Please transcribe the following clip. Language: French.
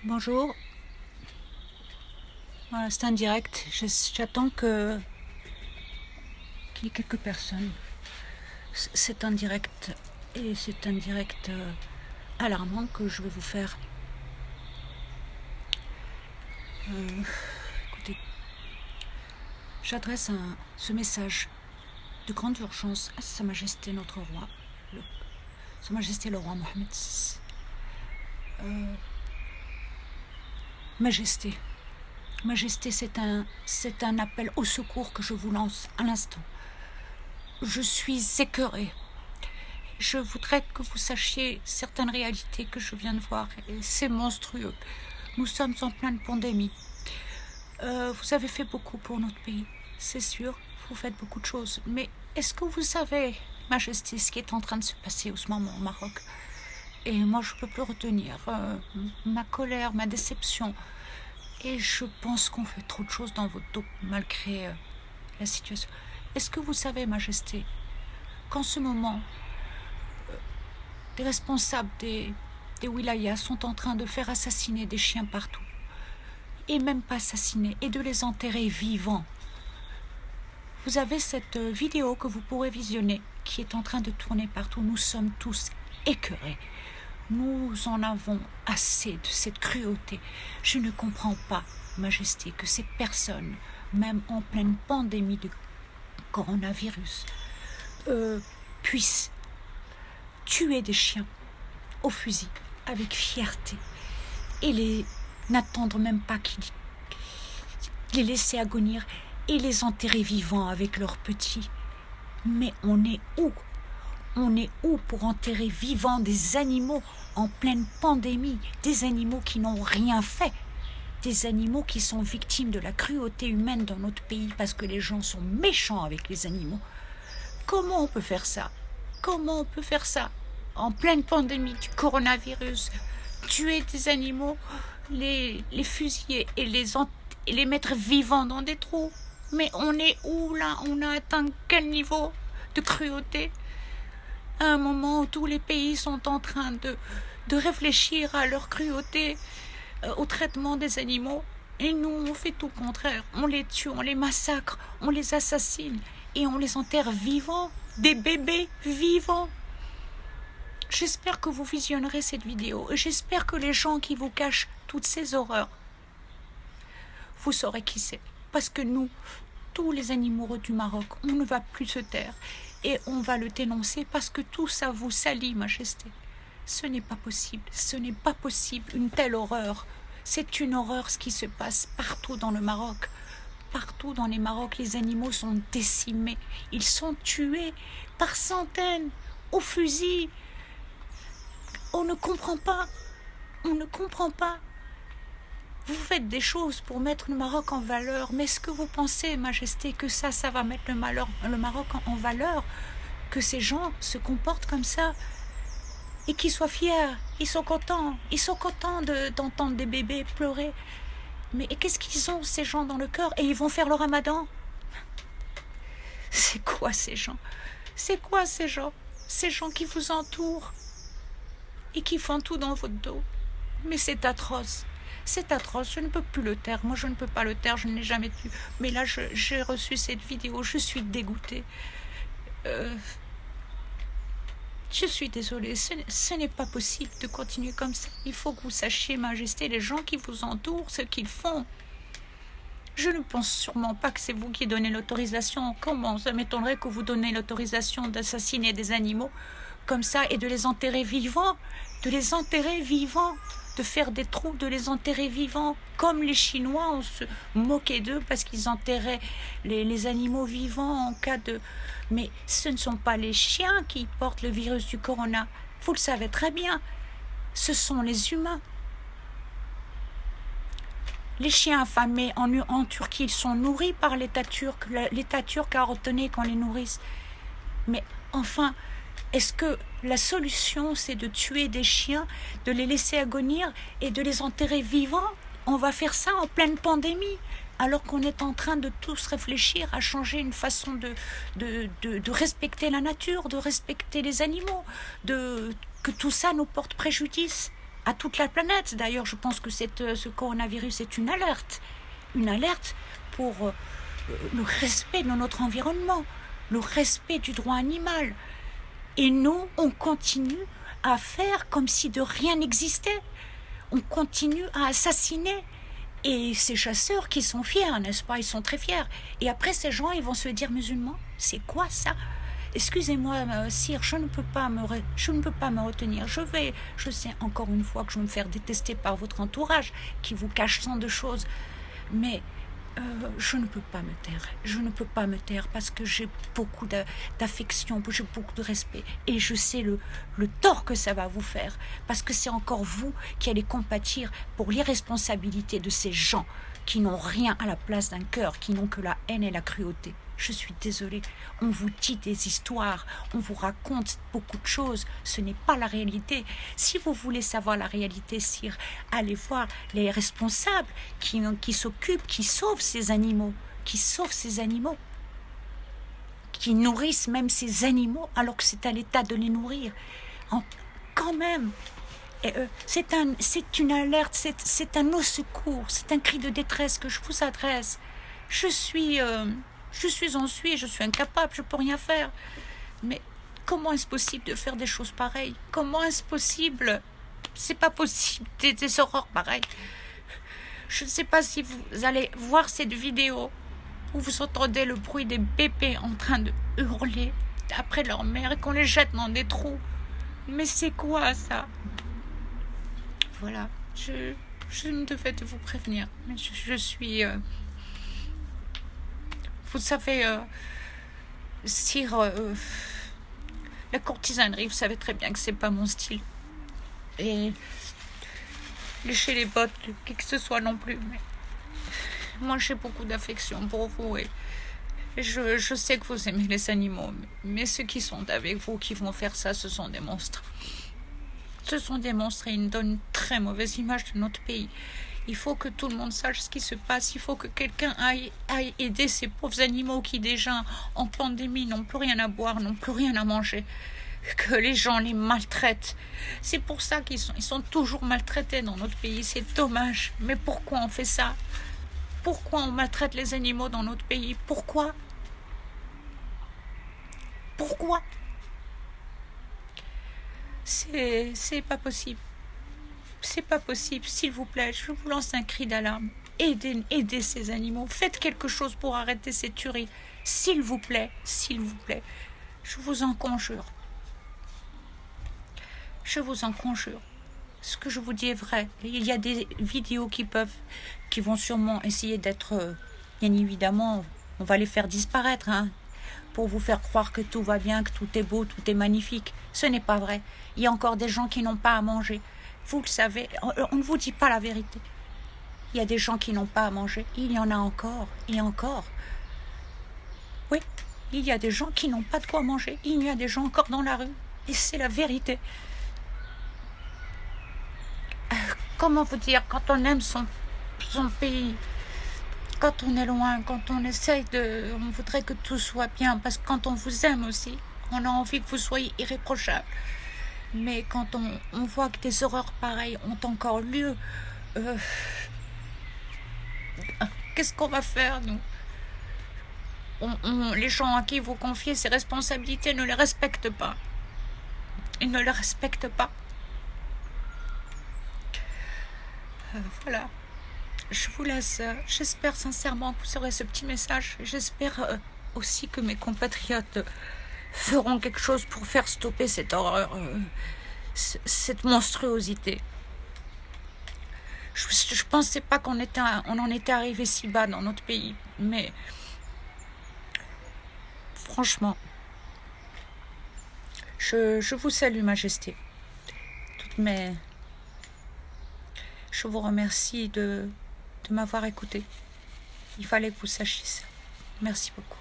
Bonjour, voilà, c'est un direct. J'attends qu'il y ait quelques personnes. C'est un direct et c'est un direct alarmant que je vais vous faire. Écoutez, j'adresse ce message de grande urgence à Sa Majesté notre roi, Sa Majesté le roi Mohammed VI. Majesté, c'est un appel au secours que je vous lance à l'instant. Je suis écœurée. Je voudrais que vous sachiez certaines réalités que je viens de voir. Et c'est monstrueux. Nous sommes en pleine pandémie. Vous avez fait beaucoup pour notre pays, c'est sûr. Vous faites beaucoup de choses. Mais est-ce que vous savez, Majesté, ce qui est en train de se passer en ce moment au Maroc? Et moi, je ne peux plus retenir ma colère, ma déception. Et je pense qu'on fait trop de choses dans votre dos, malgré la situation. Est-ce que vous savez, Majesté, qu'en ce moment, les responsables des wilayas sont en train de faire assassiner des chiens partout. Et même pas assassiner, et de les enterrer vivants. Vous avez cette vidéo que vous pourrez visionner, qui est en train de tourner partout. Nous sommes tous écœurés. Nous en avons assez de cette cruauté. Je ne comprends pas, Majesté, que ces personnes, même en pleine pandémie de coronavirus, puissent tuer des chiens au fusil avec fierté et n'attendre même pas qu'ils les laisser agonir et les enterrer vivants avec leurs petits. Mais on est où? On est où pour enterrer vivants des animaux en pleine pandémie, des animaux qui n'ont rien fait, des animaux qui sont victimes de la cruauté humaine dans notre pays parce que les gens sont méchants avec les animaux? Comment on peut faire ça? Comment on peut faire ça en pleine pandémie du coronavirus? Tuer des animaux, les fusiller et les mettre vivants dans des trous? Mais on est où là? On a atteint quel niveau de cruauté? À un moment où tous les pays sont en train de réfléchir à leur cruauté, au traitement des animaux, et nous on fait tout le contraire. On les tue, on les massacre, on les assassine et on les enterre vivants, des bébés vivants. J'espère que vous visionnerez cette vidéo et j'espère que les gens qui vous cachent toutes ces horreurs, vous saurez qui c'est. Parce que nous, tous les animaux du Maroc, on ne va plus se taire et on va le dénoncer parce que tout ça vous salit, Majesté. Ce n'est pas possible, ce n'est pas possible, une telle horreur. C'est une horreur ce qui se passe partout dans le Maroc. Partout dans les Marocs, les animaux sont décimés. Ils sont tués par centaines, au fusil. On ne comprend pas. On ne comprend pas. Vous faites des choses pour mettre le Maroc en valeur, mais est-ce que vous pensez, Majesté, que ça va mettre le Maroc en valeur? Que ces gens se comportent comme ça et qu'ils soient fiers? Ils sont contents d'entendre des bébés pleurer. Mais qu'est-ce qu'ils ont, ces gens, dans le cœur? Et ils vont faire le ramadan? C'est quoi ces gens? C'est quoi ces gens? Ces gens qui vous entourent et qui font tout dans votre dos. Mais c'est atroce. C'est atroce, je ne peux plus le taire. Moi, je ne peux pas le taire, je ne l'ai jamais tué. Mais là, j'ai reçu cette vidéo, je suis dégoûtée. Je suis désolée, ce n'est pas possible de continuer comme ça. Il faut que vous sachiez, Majesté, les gens qui vous entourent, ce qu'ils font. Je ne pense sûrement pas que c'est vous qui donnez l'autorisation. Comment? Ça m'étonnerait que vous donnez l'autorisation d'assassiner des animaux comme ça et de les enterrer vivants. De les enterrer vivants. De faire des trous, de les enterrer vivants. Comme les Chinois, on se moquait d'eux parce qu'ils enterraient les animaux vivants en cas de... Mais ce ne sont pas les chiens qui portent le virus du corona. Vous le savez très bien. Ce sont les humains. Les chiens affamés en Turquie, ils sont nourris par l'État turc. L'État turc a ordonné qu'on les nourrisse. Mais enfin, est-ce que la solution, c'est de tuer des chiens, de les laisser agonir et de les enterrer vivants? On va faire ça en pleine pandémie, alors qu'on est en train de tous réfléchir à changer une façon de respecter la nature, de respecter les animaux, que tout ça nous porte préjudice. à toute la planète. D'ailleurs, je pense que ce coronavirus est une alerte pour le respect de notre environnement, le respect du droit animal. Et nous, on continue à faire comme si de rien n'existait. On continue à assassiner. Et ces chasseurs qui sont fiers, n'est-ce pas? Ils sont très fiers. Et après, ces gens, ils vont se dire musulmans. C'est quoi ça? Excusez-moi, sire, je ne peux pas me retenir. Je sais encore une fois que je vais me faire détester par votre entourage, qui vous cache tant de choses. Mais je ne peux pas me taire. Je ne peux pas me taire parce que j'ai beaucoup d'affection, j'ai beaucoup de respect. Et je sais le tort que ça va vous faire. Parce que c'est encore vous qui allez compatir pour l'irresponsabilité de ces gens qui n'ont rien à la place d'un cœur, qui n'ont que la haine et la cruauté. Je suis désolée, on vous dit des histoires, on vous raconte beaucoup de choses, ce n'est pas la réalité. Si vous voulez savoir la réalité, sire, allez voir les responsables qui s'occupent, qui sauvent ces animaux, qui nourrissent même ces animaux alors que c'est à l'État de les nourrir. Quand même, c'est une alerte, c'est un au secours, c'est un cri de détresse que je vous adresse. Je suis incapable, je ne peux rien faire. Mais comment est-ce possible de faire des choses pareilles? Comment est-ce possible? C'est pas possible, des horreurs pareilles. Je ne sais pas si vous allez voir cette vidéo où vous entendez le bruit des bébés en train de hurler après leur mère et qu'on les jette dans des trous. Mais c'est quoi ça? Voilà, je me devais de vous prévenir. Mais je suis... Vous savez, sire, la courtisanerie, vous savez très bien que c'est pas mon style. Et lécher les bottes, qui que ce soit non plus. Mais moi, j'ai beaucoup d'affection pour vous et je sais que vous aimez les animaux. Mais ceux qui sont avec vous, qui vont faire ça, ce sont des monstres. Ce sont des monstres et ils nous donnent une très mauvaise image de notre pays. Il faut que tout le monde sache ce qui se passe. Il faut que quelqu'un aille aider ces pauvres animaux qui déjà en pandémie n'ont plus rien à boire, n'ont plus rien à manger. Que les gens les maltraitent. C'est pour ça qu'ils sont toujours maltraités dans notre pays. C'est dommage. Mais pourquoi on fait ça? Pourquoi on maltraite les animaux dans notre pays? Pourquoi? C'est pas possible. C'est pas possible, s'il vous plaît, je vous lance un cri d'alarme. Aidez ces animaux, faites quelque chose pour arrêter ces tueries. S'il vous plaît, je vous en conjure. Ce que je vous dis est vrai. Il y a des vidéos qui vont sûrement essayer d'être, bien évidemment, on va les faire disparaître, pour vous faire croire que tout va bien, que tout est beau, tout est magnifique. Ce n'est pas vrai. Il y a encore des gens qui n'ont pas à manger. Vous le savez, on ne vous dit pas la vérité. Il y a des gens qui n'ont pas à manger. Il y en a encore et encore. Oui, il y a des gens qui n'ont pas de quoi manger. Il y a des gens encore dans la rue. Et c'est la vérité. Comment vous dire, quand on aime son pays, quand on est loin, quand on on voudrait que tout soit bien, parce que quand on vous aime aussi, on a envie que vous soyez irréprochable. Mais quand on voit que des horreurs pareilles ont encore lieu, qu'est-ce qu'on va faire, nous? Les gens à qui vous confiez ces responsabilités ne les respectent pas. Ils ne les respectent pas. Voilà. Je vous laisse. J'espère sincèrement que vous aurez ce petit message. J'espère aussi que mes compatriotes feront quelque chose pour faire stopper cette horreur, cette monstruosité. Je pensais pas qu'on en était arrivé si bas dans notre pays, mais franchement, je vous salue, Majesté. Je vous remercie de m'avoir écouté. Il fallait que vous sachiez ça. Merci beaucoup.